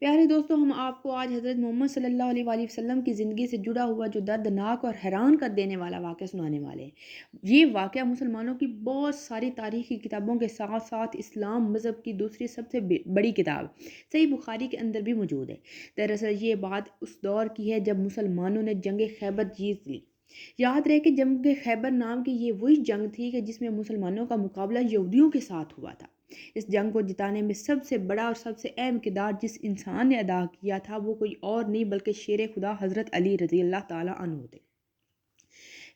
پیارے دوستوں، ہم آپ کو آج حضرت محمد صلی اللہ علیہ وآلہ وسلم کی زندگی سے جڑا ہوا جو دردناک اور حیران کر دینے والا واقعہ سنانے والے ہیں۔ یہ واقعہ مسلمانوں کی بہت ساری تاریخی کتابوں کے ساتھ ساتھ اسلام مذہب کی دوسری سب سے بڑی کتاب صحیح بخاری کے اندر بھی موجود ہے۔ دراصل یہ بات اس دور کی ہے جب مسلمانوں نے جنگ خیبر جیت لی۔ یاد رہے کہ جنگ خیبر نام کی یہ وہی جنگ تھی کہ جس میں مسلمانوں کا مقابلہ یہودیوں کے ساتھ ہوا تھا۔ اس جنگ کو جتانے میں سب سے بڑا اور سب سے اہم کردار جس انسان نے ادا کیا تھا وہ کوئی اور نہیں بلکہ شیر خدا حضرت علی رضی اللہ تعالیٰ عنہ تھے۔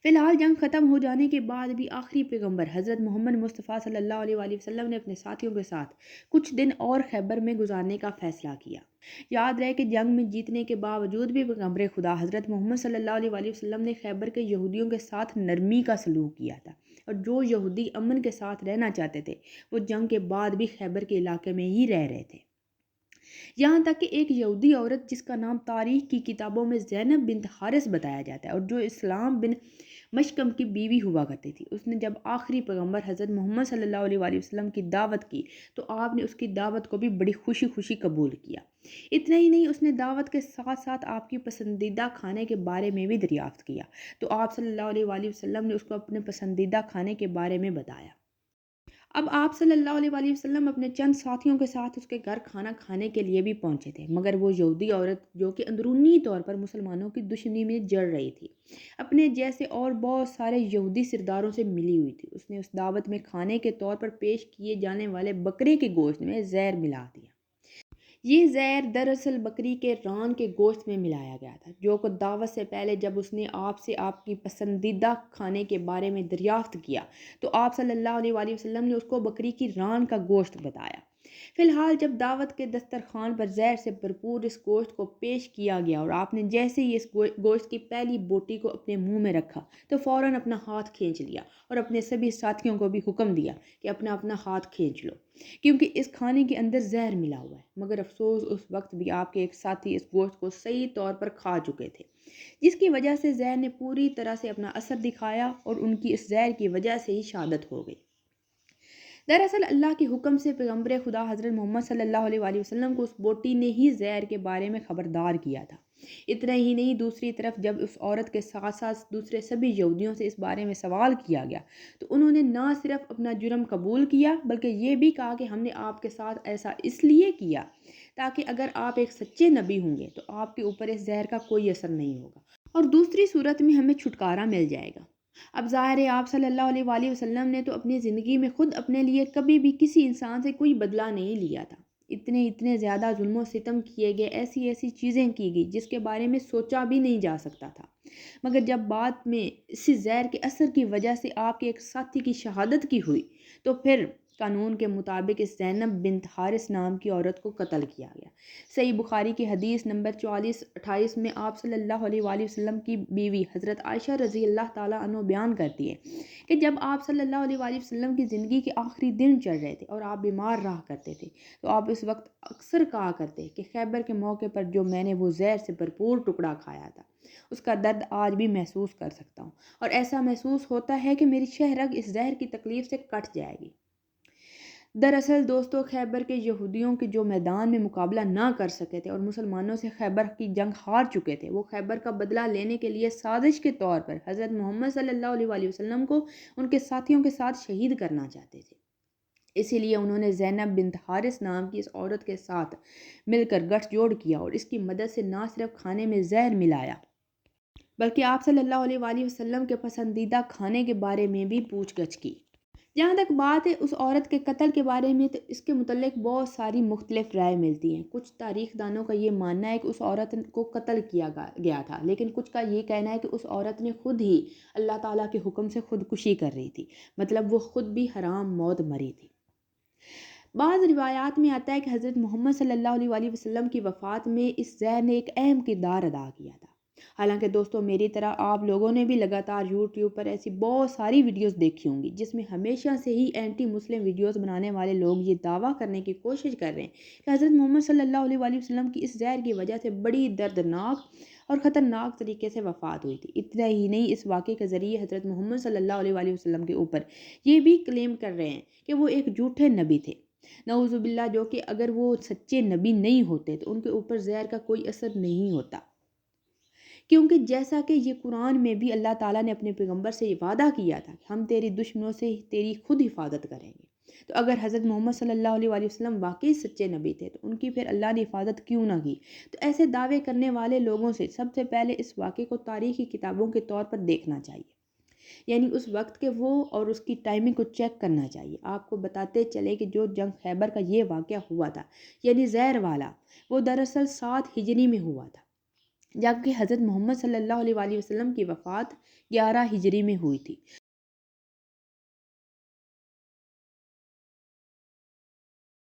فی الحال جنگ ختم ہو جانے کے بعد بھی آخری پیغمبر حضرت محمد مصطفیٰ صلی اللہ علیہ وآلہ وسلم نے اپنے ساتھیوں کے ساتھ کچھ دن اور خیبر میں گزارنے کا فیصلہ کیا۔ یاد رہے کہ جنگ میں جیتنے کے باوجود بھی پیغمبر خدا حضرت محمد صلی اللہ علیہ وآلہ وسلم نے خیبر کے یہودیوں کے ساتھ نرمی کا سلوک کیا تھا، اور جو یہودی امن کے ساتھ رہنا چاہتے تھے وہ جنگ کے بعد بھی خیبر کے علاقے میں ہی رہ رہے تھے۔ یہاں تک کہ ایک یہودی عورت جس کا نام تاریخ کی کتابوں میں زینب بنت حارث بتایا جاتا ہے اور جو اسلام بن مشکم کی بیوی ہوا کرتی تھی، اس نے جب آخری پیغمبر حضرت محمد صلی اللہ علیہ وآلہ وسلم کی دعوت کی تو آپ نے اس کی دعوت کو بھی بڑی خوشی خوشی قبول کیا۔ اتنا ہی نہیں، اس نے دعوت کے ساتھ ساتھ آپ کی پسندیدہ کھانے کے بارے میں بھی دریافت کیا، تو آپ صلی اللہ علیہ وآلہ وسلم نے اس کو اپنے پسندیدہ کھانے کے بارے میں بتایا۔ اب آپ صلی اللہ علیہ وآلہ وسلم اپنے چند ساتھیوں کے ساتھ اس کے گھر کھانا کھانے کے لیے بھی پہنچے تھے، مگر وہ یہودی عورت جو کہ اندرونی طور پر مسلمانوں کی دشمنی میں جڑ رہی تھی، اپنے جیسے اور بہت سارے یہودی سرداروں سے ملی ہوئی تھی۔ اس نے اس دعوت میں کھانے کے طور پر پیش کیے جانے والے بکرے کے گوشت میں زہر ملا دیا۔ یہ زہر دراصل بکری کے ران کے گوشت میں ملایا گیا تھا، جو کہ دعوت سے پہلے جب اس نے آپ سے آپ کی پسندیدہ کھانے کے بارے میں دریافت کیا تو آپ صلی اللہ علیہ وآلہ وسلم نے اس کو بکری کی ران کا گوشت بتایا۔ فی الحال جب دعوت کے دسترخوان پر زہر سے بھرپور اس گوشت کو پیش کیا گیا اور آپ نے جیسے ہی اس گوشت کی پہلی بوٹی کو اپنے منہ میں رکھا تو فوراً اپنا ہاتھ کھینچ لیا اور اپنے سبھی ساتھیوں کو بھی حکم دیا کہ اپنا اپنا ہاتھ کھینچ لو، کیونکہ اس کھانے کے اندر زہر ملا ہوا ہے۔ مگر افسوس اس وقت بھی آپ کے ایک ساتھی اس گوشت کو صحیح طور پر کھا چکے تھے، جس کی وجہ سے زہر نے پوری طرح سے اپنا اثر دکھایا اور ان کی اس زہر کی وجہ سے ہی شہادت ہو گئی۔ دراصل اللہ کے حکم سے پیغمبر خدا حضرت محمد صلی اللہ علیہ وآلہ وسلم کو اس بوٹی نے ہی زہر کے بارے میں خبردار کیا تھا۔ اتنا ہی نہیں، دوسری طرف جب اس عورت کے ساتھ ساتھ دوسرے سبھی یہودیوں سے اس بارے میں سوال کیا گیا تو انہوں نے نہ صرف اپنا جرم قبول کیا بلکہ یہ بھی کہا کہ ہم نے آپ کے ساتھ ایسا اس لیے کیا تاکہ اگر آپ ایک سچے نبی ہوں گے تو آپ کے اوپر اس زہر کا کوئی اثر نہیں ہوگا اور دوسری صورت میں ہمیں چھٹکارا مل جائے گا۔ اب ظاہر ہے آپ صلی اللہ علیہ وآلہ وسلم نے تو اپنی زندگی میں خود اپنے لیے کبھی بھی کسی انسان سے کوئی بدلہ نہیں لیا تھا۔ اتنے زیادہ ظلم و ستم کیے گئے، ایسی چیزیں کی گئی جس کے بارے میں سوچا بھی نہیں جا سکتا تھا، مگر جب بعد میں اسی زہر کے اثر کی وجہ سے آپ کے ایک ساتھی کی شہادت کی ہوئی تو پھر قانون کے مطابق اس زینب بنت حارث نام کی عورت کو قتل کیا گیا۔ صحیح بخاری کی حدیث نمبر 4428 میں آپ صلی اللہ علیہ وآلہ وسلم کی بیوی حضرت عائشہ رضی اللہ تعالیٰ عنہ بیان کرتی ہے کہ جب آپ صلی اللہ علیہ وآلہ وسلم کی زندگی کے آخری دن چل رہے تھے اور آپ بیمار رہا کرتے تھے تو آپ اس وقت اکثر کہا کرتے کہ خیبر کے موقع پر جو میں نے وہ زہر سے بھرپور ٹکڑا کھایا تھا اس کا درد آج بھی محسوس کر سکتا ہوں، اور ایسا محسوس ہوتا ہے کہ میری شہ رگ اس زہر کی تکلیف سے کٹ جائے گی۔ دراصل دوستو، خیبر کے یہودیوں کے جو میدان میں مقابلہ نہ کر سکے تھے اور مسلمانوں سے خیبر کی جنگ ہار چکے تھے، وہ خیبر کا بدلہ لینے کے لیے سازش کے طور پر حضرت محمد صلی اللہ علیہ وآلہ وسلم کو ان کے ساتھیوں کے ساتھ شہید کرنا چاہتے تھے۔ اسی لیے انہوں نے زینب بنت حارث نام کی اس عورت کے ساتھ مل کر گٹھ جوڑ کیا اور اس کی مدد سے نہ صرف کھانے میں زہر ملایا بلکہ آپ صلی اللہ علیہ وآلہ وسلم کے پسندیدہ کھانے کے بارے میں بھی پوچھ گچھ کی۔ جہاں تک بات ہے اس عورت کے قتل کے بارے میں تو اس کے متعلق بہت ساری مختلف رائے ملتی ہیں۔ کچھ تاریخ دانوں کا یہ ماننا ہے کہ اس عورت کو قتل کیا گیا تھا، لیکن کچھ کا یہ کہنا ہے کہ اس عورت نے خود ہی اللہ تعالیٰ کے حکم سے خودکشی کر رہی تھی، مطلب وہ خود بھی حرام موت مری تھی۔ بعض روایات میں آتا ہے کہ حضرت محمد صلی اللہ علیہ وآلہ وسلم کی وفات میں اس زہر نے ایک اہم کردار ادا کیا تھا۔ حالانکہ دوستوں، میری طرح آپ لوگوں نے بھی لگاتار یوٹیوب پر ایسی بہت ساری ویڈیوز دیکھی ہوں گی جس میں ہمیشہ سے ہی اینٹی مسلم ویڈیوز بنانے والے لوگ یہ دعویٰ کرنے کی کوشش کر رہے ہیں کہ حضرت محمد صلی اللہ علیہ وآلہ وسلم کی اس زہر کی وجہ سے بڑی دردناک اور خطرناک طریقے سے وفات ہوئی تھی۔ اتنا ہی نہیں، اس واقعے کے ذریعے حضرت محمد صلی اللہ علیہ وآلہ وسلم کے اوپر یہ بھی کلیم کر رہے ہیں کہ وہ ایک جھوٹے نبی تھے۔ نعوذ باللہ، جو کہ اگر وہ سچے نبی نہیں ہوتے تو ان کے اوپر زہر کا کوئی اثر نہیں ہوتا، کیونکہ جیسا کہ یہ قرآن میں بھی اللہ تعالیٰ نے اپنے پیغمبر سے یہ وعدہ کیا تھا کہ ہم تیری دشمنوں سے تیری خود حفاظت کریں گے، تو اگر حضرت محمد صلی اللہ علیہ وآلہ وسلم واقعی سچے نبی تھے تو ان کی پھر اللہ نے حفاظت کیوں نہ کی؟ تو ایسے دعوے کرنے والے لوگوں سے سب سے پہلے اس واقعے کو تاریخی کتابوں کے طور پر دیکھنا چاہیے، یعنی اس وقت کے وہ اور اس کی ٹائمنگ کو چیک کرنا چاہیے۔ آپ کو بتاتے چلے کہ جو جنگ خیبر کا یہ واقعہ ہوا تھا، یعنی زہر والا، وہ دراصل 7 ہجری میں ہوا تھا، جبکہ حضرت محمد صلی اللہ علیہ وآلہ وسلم کی وفات 11 ہجری میں ہوئی تھی۔